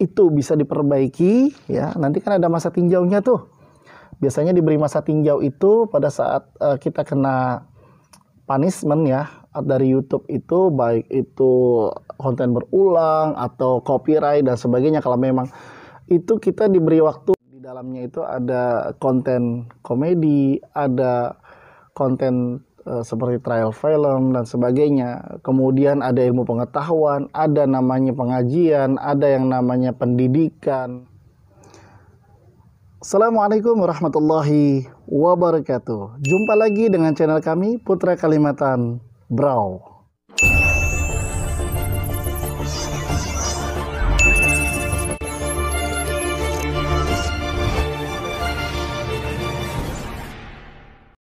itu bisa diperbaiki ya, nanti kan ada masa tinjaunya tuh. Biasanya diberi masa tinjau itu pada saat kita kena punishment ya dari YouTube itu, baik itu konten berulang atau copyright dan sebagainya. Kalau memang itu kita diberi waktu, di dalamnya itu ada konten komedi, ada konten seperti trial film dan sebagainya. Kemudian ada ilmu pengetahuan, ada namanya pengajian, ada yang namanya pendidikan. Assalamualaikum warahmatullahi wabarakatuh. Jumpa lagi dengan channel kami Putra Kalimantan Brau.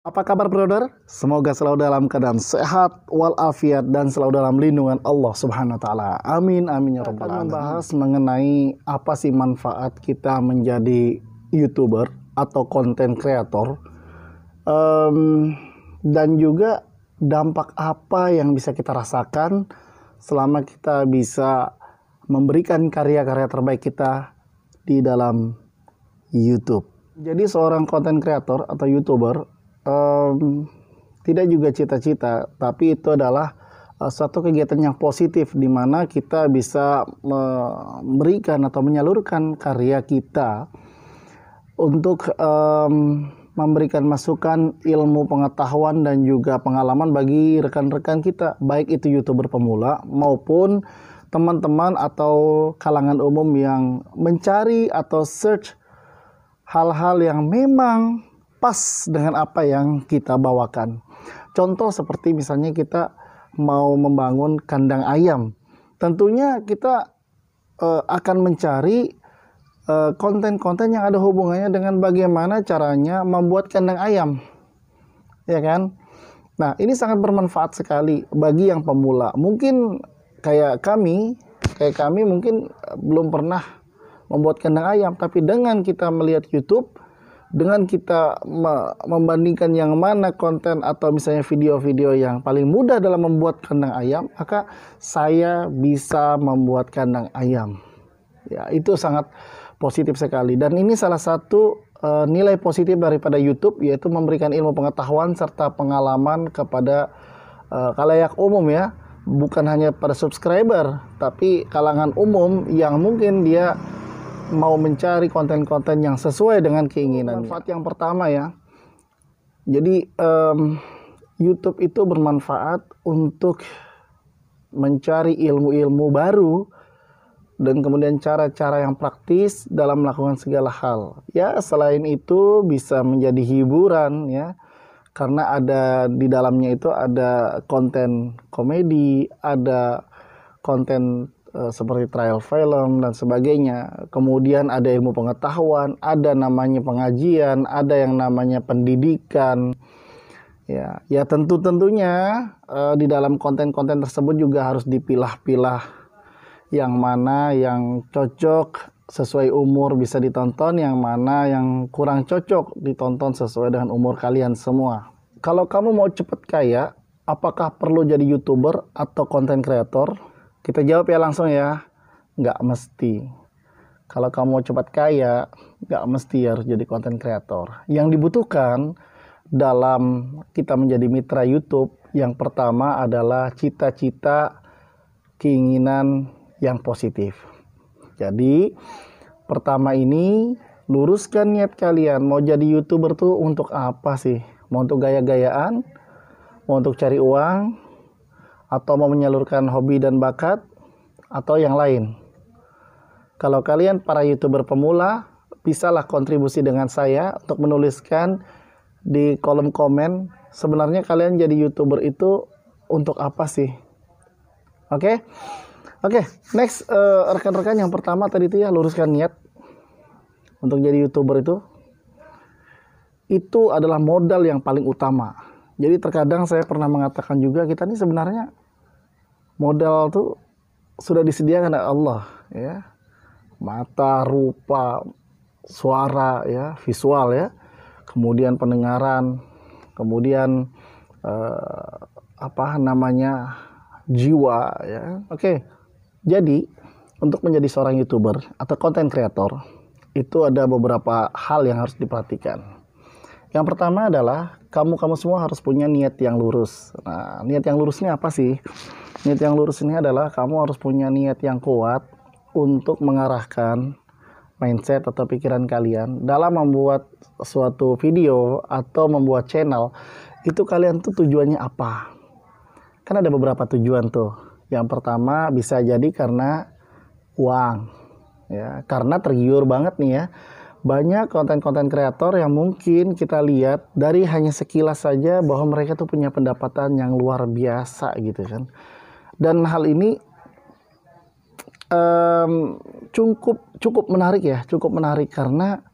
Apa kabar brother? Semoga selalu dalam keadaan sehat walafiat dan selalu dalam lindungan Allah Subhanahu wa taala. Amin amin ya rabbal alamin. Membahas mengenai apa sih manfaat kita menjadi YouTuber atau konten kreator, dan juga dampak apa yang bisa kita rasakan selama kita bisa memberikan karya-karya terbaik kita di dalam YouTube. Jadi seorang konten kreator atau YouTuber tidak juga cita-cita, tapi itu adalah suatu kegiatan yang positif di mana kita bisa memberikan atau menyalurkan karya kita untuk memberikan masukan ilmu pengetahuan dan juga pengalaman bagi rekan-rekan kita, baik itu YouTuber pemula maupun teman-teman atau kalangan umum yang mencari atau search hal-hal yang memang pas dengan apa yang kita bawakan. Contoh seperti misalnya kita mau membangun kandang ayam. Tentunya kita akan mencari konten-konten yang ada hubungannya dengan bagaimana caranya membuat kandang ayam. Ya kan? Nah, ini sangat bermanfaat sekali bagi yang pemula. Mungkin kayak kami mungkin belum pernah membuat kandang ayam, tapi dengan kita melihat YouTube, dengan kita membandingkan yang mana konten atau misalnya video-video yang paling mudah dalam membuat kandang ayam, maka saya bisa membuat kandang ayam. Ya, itu sangat positif sekali. Dan ini salah satu nilai positif daripada YouTube, yaitu memberikan ilmu pengetahuan serta pengalaman kepada khalayak umum ya. Bukan hanya pada subscriber, tapi kalangan umum yang mungkin dia mau mencari konten-konten yang sesuai dengan keinginan. Manfaat yang pertama ya, jadi YouTube itu bermanfaat untuk mencari ilmu-ilmu baru dan kemudian cara-cara yang praktis dalam melakukan segala hal. Ya, selain itu bisa menjadi hiburan ya, karena ada di dalamnya itu ada konten komedi, ada konten seperti trial film dan sebagainya. Kemudian ada ilmu pengetahuan, ada namanya pengajian, ada yang namanya pendidikan. Ya tentunya di dalam konten-konten tersebut juga harus dipilah-pilah yang mana yang cocok sesuai umur bisa ditonton, yang mana yang kurang cocok ditonton sesuai dengan umur kalian semua. Kalau kamu mau cepat kaya, apakah perlu jadi YouTuber atau konten kreator? Kita jawab ya langsung ya, nggak mesti. Kalau kamu mau cepat kaya, nggak mesti harus jadi konten kreator. Yang dibutuhkan dalam kita menjadi mitra YouTube, yang pertama adalah cita-cita, keinginan yang positif. Jadi, pertama ini, luruskan niat kalian. Mau jadi YouTuber tuh untuk apa sih? Mau untuk gaya-gayaan? Mau untuk cari uang? Atau mau menyalurkan hobi dan bakat, atau yang lain? Kalau kalian para YouTuber pemula, bisalah kontribusi dengan saya untuk menuliskan di kolom komen, sebenarnya kalian jadi YouTuber itu untuk apa sih? Oke, next, rekan-rekan, yang pertama tadi itu ya, luruskan niat untuk jadi YouTuber itu adalah modal yang paling utama. Jadi terkadang saya pernah mengatakan juga, kita ini sebenarnya modal tuh sudah disediakan oleh Allah ya. Mata, rupa, suara ya, visual ya. Kemudian pendengaran, kemudian jiwa ya. Oke. Jadi untuk menjadi seorang YouTuber atau content creator itu ada beberapa hal yang harus diperhatikan. Yang pertama adalah kamu semua harus punya niat yang lurus. Nah, niat yang lurus ini apa sih? Niat yang lurus ini adalah kamu harus punya niat yang kuat untuk mengarahkan mindset atau pikiran kalian dalam membuat suatu video atau membuat channel. Itu kalian tuh tujuannya apa? Kan ada beberapa tujuan tuh. Yang pertama bisa jadi karena uang, ya, karena tergiur banget nih ya. Banyak konten-konten kreator yang mungkin kita lihat dari hanya sekilas saja bahwa mereka tuh punya pendapatan yang luar biasa gitu kan. Dan hal ini cukup menarik ya, cukup menarik karena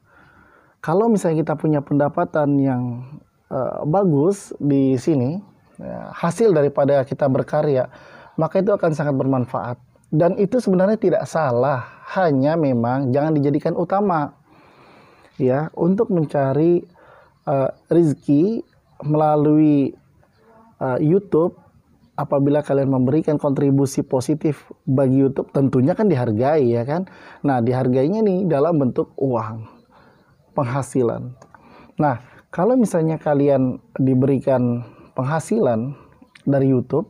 kalau misalnya kita punya pendapatan yang bagus di sini, ya, hasil daripada kita berkarya, maka itu akan sangat bermanfaat. Dan itu sebenarnya tidak salah, hanya memang jangan dijadikan utama. Ya, untuk mencari rezeki melalui YouTube, apabila kalian memberikan kontribusi positif bagi YouTube, tentunya kan dihargai ya kan. Nah, dihargainya nih dalam bentuk uang, penghasilan. Nah, kalau misalnya kalian diberikan penghasilan dari YouTube,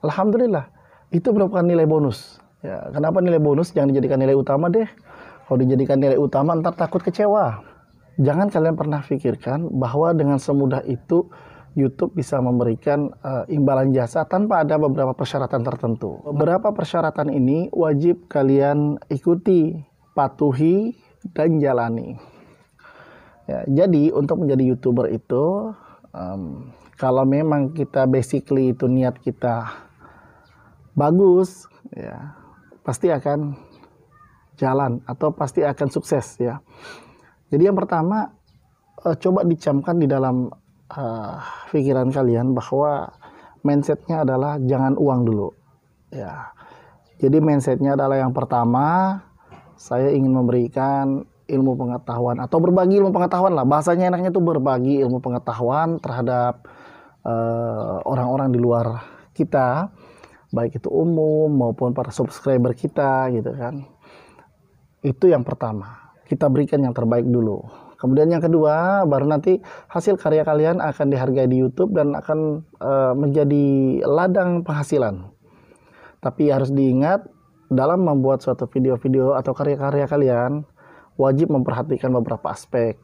alhamdulillah, itu merupakan nilai bonus. Ya, kenapa nilai bonus? Jangan dijadikan nilai utama deh. Kalau dijadikan nilai utama, ntar takut kecewa. Jangan kalian pernah pikirkan bahwa dengan semudah itu YouTube bisa memberikan imbalan jasa tanpa ada beberapa persyaratan tertentu. Beberapa persyaratan ini wajib kalian ikuti, patuhi, dan jalani. Ya, jadi untuk menjadi YouTuber itu, kalau memang kita basically itu niat kita bagus, ya pasti akan jalan atau pasti akan sukses ya. Jadi yang pertama, coba dicamkan di dalam pikiran kalian bahwa mindsetnya adalah jangan uang dulu ya. Jadi mindsetnya adalah yang pertama, saya ingin memberikan ilmu pengetahuan atau berbagi ilmu pengetahuan lah, bahasanya enaknya itu berbagi ilmu pengetahuan terhadap orang-orang di luar kita, baik itu umum maupun para subscriber kita gitu kan. Itu yang pertama, kita berikan yang terbaik dulu. Kemudian yang kedua, baru nanti hasil karya kalian akan dihargai di YouTube dan akan menjadi ladang penghasilan. Tapi harus diingat, dalam membuat suatu video-video atau karya-karya kalian, wajib memperhatikan beberapa aspek.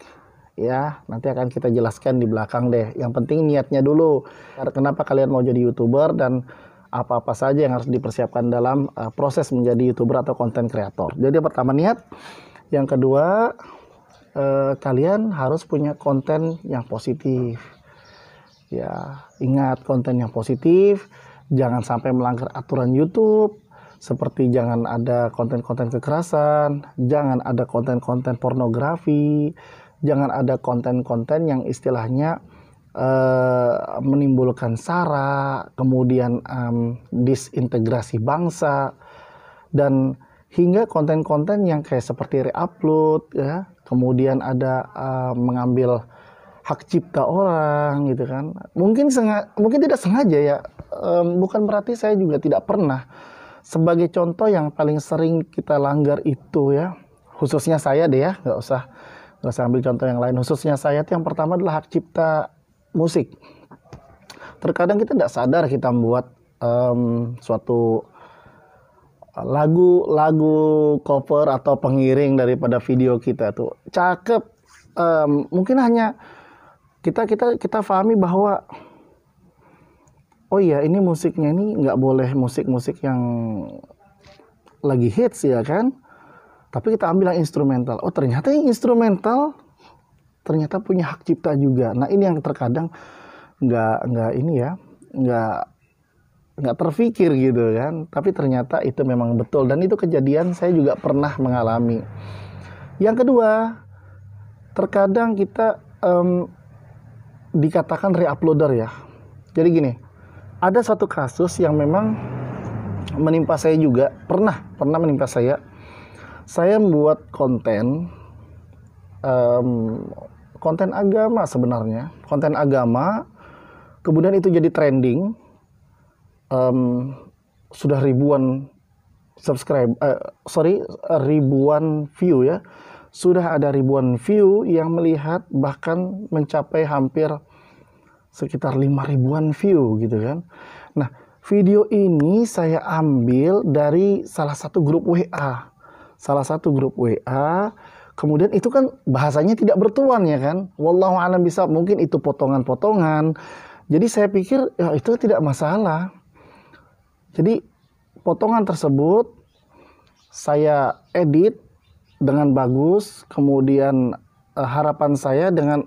Ya, nanti akan kita jelaskan di belakang deh. Yang penting niatnya dulu. Kenapa kalian mau jadi YouTuber dan apa-apa saja yang harus dipersiapkan dalam proses menjadi YouTuber atau konten kreator. Jadi pertama niat. Yang kedua, kalian harus punya konten yang positif. Ya, ingat konten yang positif, jangan sampai melanggar aturan YouTube, seperti jangan ada konten-konten kekerasan, jangan ada konten-konten pornografi, jangan ada konten-konten yang istilahnya menimbulkan sara, kemudian disintegrasi bangsa, dan hingga konten-konten yang kayak seperti re-upload ya, kemudian ada mengambil hak cipta orang gitu kan. Mungkin tidak sengaja ya. Bukan berarti saya juga tidak pernah. Sebagai contoh yang paling sering kita langgar itu ya, khususnya saya deh ya, nggak usah ambil contoh yang lain. Khususnya saya itu yang pertama adalah hak cipta musik. Terkadang kita tidak sadar kita membuat suatu lagu cover atau pengiring daripada video kita tuh cakep, mungkin hanya kita pahami bahwa oh iya ini musiknya ini nggak boleh musik yang lagi hits ya kan, tapi kita ambil yang instrumental. Oh ternyata yang instrumental ternyata punya hak cipta juga. Nah ini yang terkadang nggak terpikir gitu kan, tapi ternyata itu memang betul dan itu kejadian saya juga pernah mengalami. Yang kedua, terkadang kita dikatakan re-uploader ya. Jadi gini, ada satu kasus yang memang menimpa saya juga, pernah menimpa saya. Saya membuat konten agama sebenarnya, konten agama, kemudian itu jadi trending. Sudah ribuan ribuan view ya. Sudah ada ribuan view yang melihat, bahkan mencapai hampir sekitar 5 ribuan view gitu kan. Nah, video ini saya ambil dari salah satu grup WA. Kemudian itu kan bahasanya tidak bertuan ya kan. Wallahu a'lam bishawab, mungkin itu potongan-potongan. Jadi saya pikir ya itu tidak masalah. Jadi potongan tersebut saya edit dengan bagus, kemudian harapan saya dengan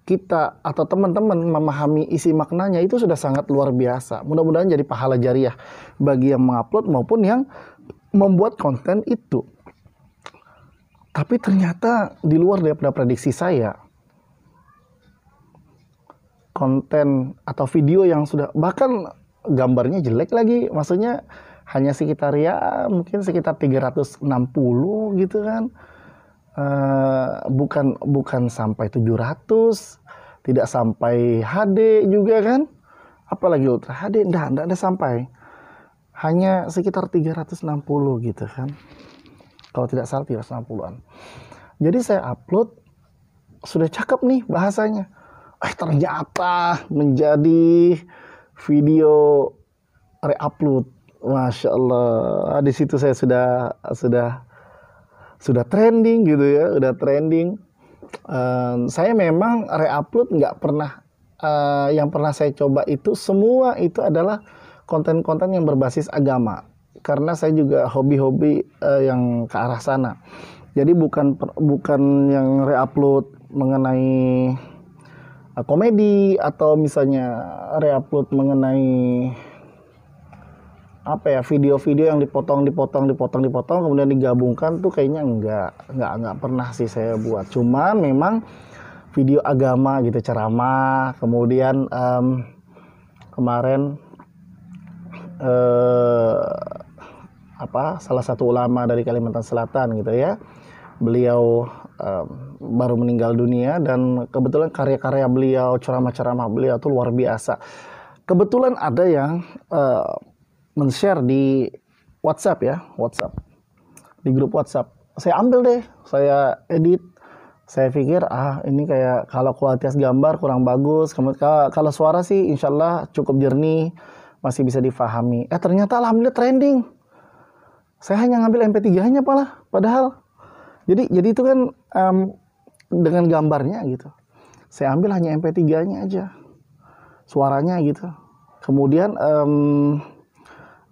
kita atau teman-teman memahami isi maknanya itu sudah sangat luar biasa. Mudah-mudahan jadi pahala jariah bagi yang mengupload maupun yang membuat konten itu. Tapi ternyata di luar daripada prediksi saya, konten atau video yang sudah, bahkan gambarnya jelek lagi, maksudnya hanya sekitar ya mungkin sekitar 360 gitu kan, bukan sampai 700, tidak sampai HD juga kan, apalagi Ultra HD, enggak ada sampai, hanya sekitar 360 gitu kan, kalau tidak salah 360-an. Jadi saya upload, sudah cakep nih bahasanya, ternyata menjadi video re-upload. Masya Allah, di situ saya sudah trending gitu ya, udah trending. Saya memang re-upload nggak pernah, yang pernah saya coba itu semua itu adalah konten-konten yang berbasis agama, karena saya juga hobi-hobi yang ke arah sana. Jadi bukan yang re-upload mengenai komedi atau misalnya re-upload mengenai apa ya, video-video yang dipotong kemudian digabungkan tuh kayaknya enggak pernah sih saya buat. Cuman memang video agama gitu, ceramah, kemudian kemarin salah satu ulama dari Kalimantan Selatan gitu ya, beliau baru meninggal dunia, dan kebetulan karya-karya beliau, ceramah-ceramah beliau tuh luar biasa. Kebetulan ada yang men-share di WhatsApp ya, di grup WhatsApp. Saya ambil deh, saya edit. Saya pikir ini kayak kalau kualitas gambar kurang bagus, kalau suara sih insya Allah cukup jernih, masih bisa difahami. Ternyata alhamdulillah trending. Saya hanya ngambil MP3-nya padahal. Jadi itu kan dengan gambarnya gitu. Saya ambil hanya MP3-nya aja, suaranya gitu. Kemudian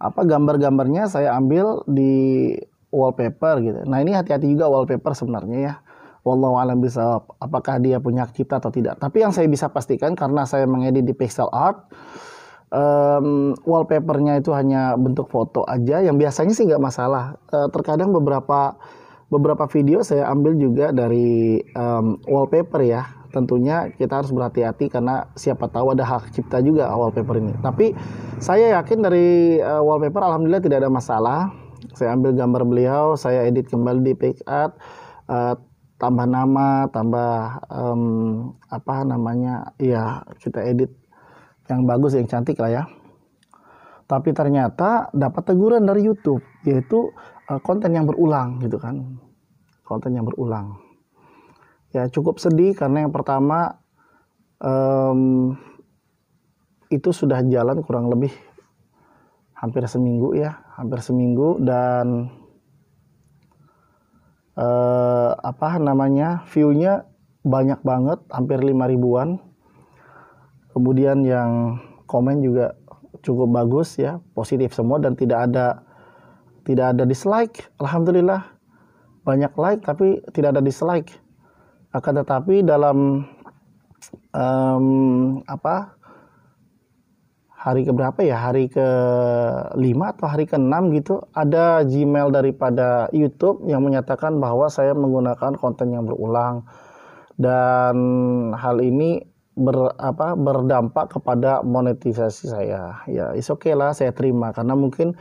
gambar-gambarnya saya ambil di wallpaper gitu. Nah ini hati-hati juga wallpaper sebenarnya ya. Wallahu a'lam bishawab, apakah dia punya hak cipta atau tidak. Tapi yang saya bisa pastikan, karena saya mengedit di pixel art, wallpapernya itu hanya bentuk foto aja, yang biasanya sih nggak masalah. Terkadang beberapa video saya ambil juga dari wallpaper ya. Tentunya kita harus berhati-hati karena siapa tahu ada hak cipta juga wallpaper ini. Tapi saya yakin dari wallpaper alhamdulillah tidak ada masalah. Saya ambil gambar beliau, saya edit kembali di PixArt, tambah nama, tambah ya kita edit yang bagus, yang cantik lah ya. Tapi ternyata dapat teguran dari YouTube, yaitu konten yang berulang gitu kan. Konten yang berulang. Ya cukup sedih karena yang pertama itu sudah jalan kurang lebih hampir seminggu dan view-nya banyak banget, hampir 5 ribuan. Kemudian yang komen juga cukup bagus ya, positif semua, dan tidak ada dislike. Alhamdulillah, banyak like tapi tidak ada dislike. Akan tetapi dalam hari keberapa ya, hari ke-5 atau hari ke-6 gitu, ada Gmail daripada YouTube yang menyatakan bahwa saya menggunakan konten yang berulang, dan hal ini berdampak kepada monetisasi saya. Ya it's okay lah, saya terima karena mungkin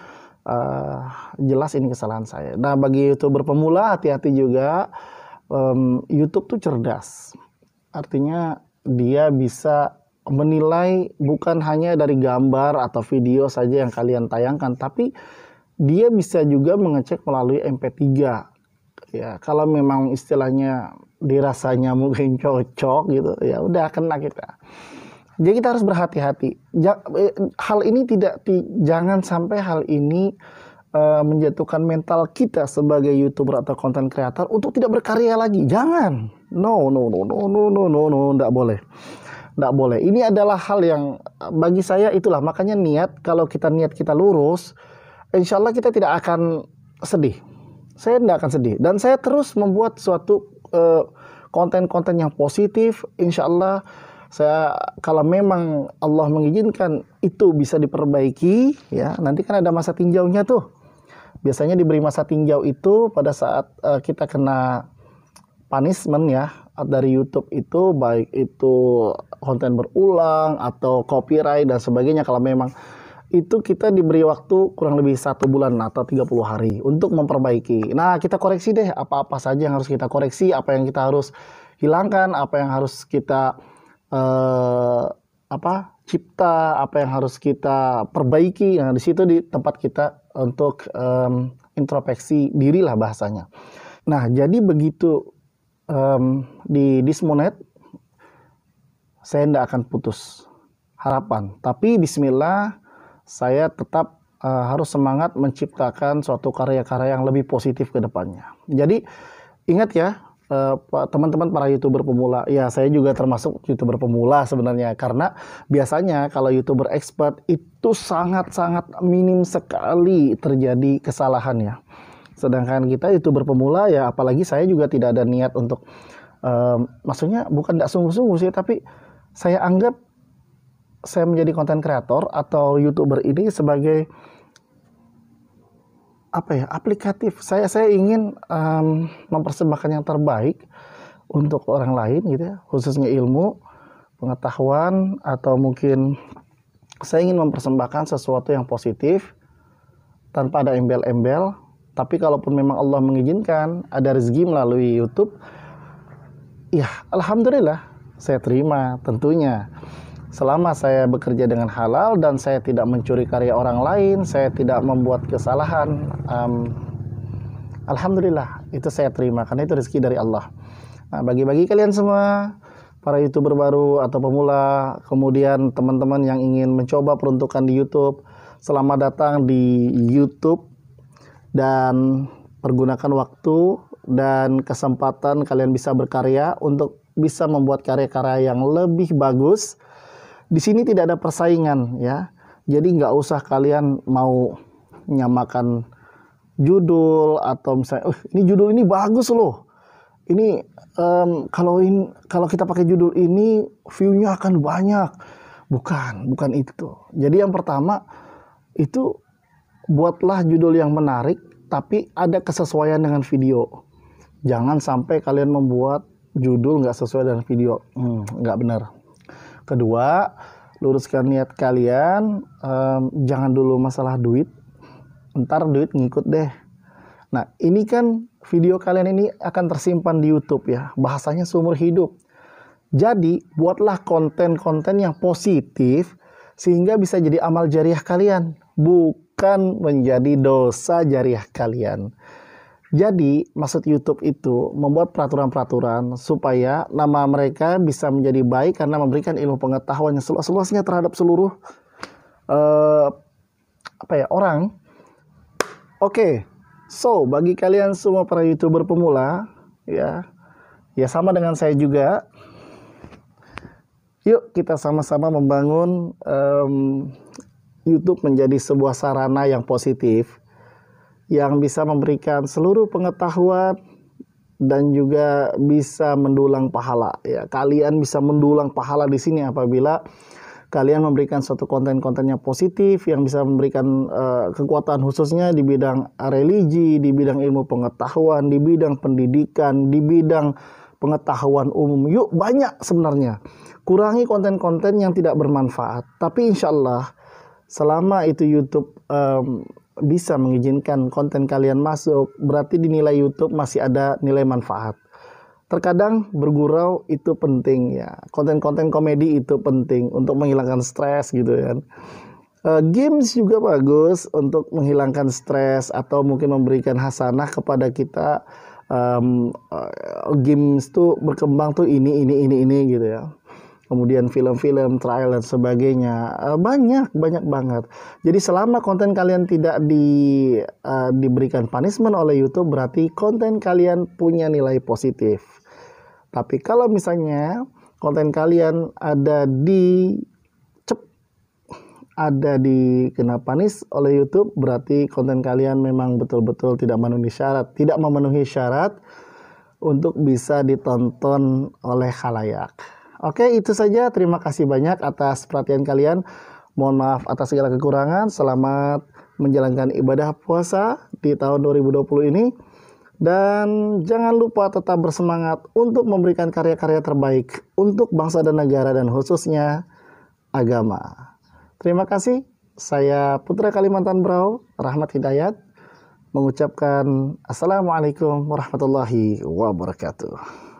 jelas ini kesalahan saya. Nah bagi YouTuber pemula, hati-hati juga. YouTube tuh cerdas, artinya dia bisa menilai bukan hanya dari gambar atau video saja yang kalian tayangkan, tapi dia bisa juga mengecek melalui MP3. Ya, kalau memang istilahnya dirasanya mungkin cocok gitu, ya udah kena kita. Jadi kita harus berhati-hati. Hal ini jangan sampai hal ini menjatuhkan mental kita sebagai YouTuber atau content creator untuk tidak berkarya lagi. Jangan. No, enggak boleh. Enggak boleh. Ini adalah hal yang bagi saya itulah makanya niat, kalau kita niat kita lurus, insya Allah kita tidak akan sedih. Saya tidak akan sedih. Dan saya terus membuat suatu konten-konten yang positif. Insya Allah saya, kalau memang Allah mengizinkan itu bisa diperbaiki, ya nanti kan ada masa tinjaunya tuh. Biasanya diberi masa tinjau itu pada saat kita kena punishment ya dari YouTube itu, baik itu konten berulang atau copyright dan sebagainya. Kalau memang itu kita diberi waktu kurang lebih 1 bulan atau 30 hari untuk memperbaiki. Nah, kita koreksi deh apa-apa saja yang harus kita koreksi, apa yang kita harus hilangkan, apa yang harus kita cipta, apa yang harus kita perbaiki. Nah, di situ di tempat kita untuk introspeksi diri lah bahasanya. Nah, jadi begitu di Dismonet, saya tidak akan putus harapan. Tapi bismillah, saya tetap harus semangat menciptakan suatu karya-karya yang lebih positif ke depannya. Jadi ingat ya, teman-teman para YouTuber pemula, ya saya juga termasuk YouTuber pemula sebenarnya, karena biasanya kalau YouTuber expert itu sangat-sangat minim sekali terjadi kesalahan ya. Sedangkan kita YouTuber pemula ya, apalagi saya juga tidak ada niat untuk maksudnya bukan tidak sungguh-sungguh sih, tapi saya anggap saya menjadi konten kreator atau YouTuber ini sebagai aplikatif. Saya ingin mempersembahkan yang terbaik untuk orang lain gitu ya, khususnya ilmu, pengetahuan, atau mungkin saya ingin mempersembahkan sesuatu yang positif tanpa ada embel-embel. Tapi kalaupun memang Allah mengizinkan ada rezeki melalui YouTube, ya alhamdulillah saya terima tentunya. Selama saya bekerja dengan halal dan saya tidak mencuri karya orang lain, saya tidak membuat kesalahan, alhamdulillah itu saya terima karena itu rezeki dari Allah. Nah, bagi kalian semua para YouTuber baru atau pemula, kemudian teman-teman yang ingin mencoba peruntukan di YouTube, selamat datang di YouTube dan pergunakan waktu dan kesempatan kalian bisa berkarya untuk bisa membuat karya-karya yang lebih bagus. Di sini tidak ada persaingan ya, jadi nggak usah kalian mau nyamakan judul atau misalnya, ini judul ini bagus loh, ini kalau kita pakai judul ini view-nya akan banyak. Bukan itu. Jadi yang pertama itu buatlah judul yang menarik, tapi ada kesesuaian dengan video. Jangan sampai kalian membuat judul nggak sesuai dengan video, nggak benar. Kedua, luruskan niat kalian, jangan dulu masalah duit, ntar duit ngikut deh. Nah, ini kan video kalian ini akan tersimpan di YouTube ya, bahasanya seumur hidup. Jadi, buatlah konten-konten yang positif sehingga bisa jadi amal jariah kalian, bukan menjadi dosa jariah kalian. Jadi, maksud YouTube itu membuat peraturan-peraturan supaya nama mereka bisa menjadi baik karena memberikan ilmu pengetahuan yang seluas-luasnya terhadap seluruh orang. Oke. So, bagi kalian semua para YouTuber pemula, ya sama dengan saya juga. Yuk kita sama-sama membangun YouTube menjadi sebuah sarana yang positif, yang bisa memberikan seluruh pengetahuan dan juga bisa mendulang pahala. Ya, kalian bisa mendulang pahala di sini apabila kalian memberikan suatu konten-konten yang positif yang bisa memberikan kekuatan khususnya di bidang religi, di bidang ilmu pengetahuan, di bidang pendidikan, di bidang pengetahuan umum. Yuk banyak sebenarnya. Kurangi konten-konten yang tidak bermanfaat. Tapi insya Allah selama itu YouTube bisa mengizinkan konten kalian masuk, berarti di nilai YouTube masih ada nilai manfaat. Terkadang bergurau itu penting ya. Konten-konten komedi itu penting untuk menghilangkan stres gitu kan. Games juga bagus untuk menghilangkan stres atau mungkin memberikan hasanah kepada kita. Games tuh berkembang tuh ini gitu ya. Kemudian film-film, trial dan sebagainya, banyak banget. Jadi selama konten kalian tidak diberikan punishment oleh YouTube, berarti konten kalian punya nilai positif. Tapi kalau misalnya konten kalian ada kena punish oleh YouTube, berarti konten kalian memang betul-betul tidak memenuhi syarat untuk bisa ditonton oleh khalayak. Oke, itu saja. Terima kasih banyak atas perhatian kalian. Mohon maaf atas segala kekurangan. Selamat menjalankan ibadah puasa di tahun 2020 ini. Dan jangan lupa tetap bersemangat untuk memberikan karya-karya terbaik untuk bangsa dan negara dan khususnya agama. Terima kasih. Saya Putra Kalimantan Brau, Rahmat Hidayat, mengucapkan Assalamualaikum warahmatullahi wabarakatuh.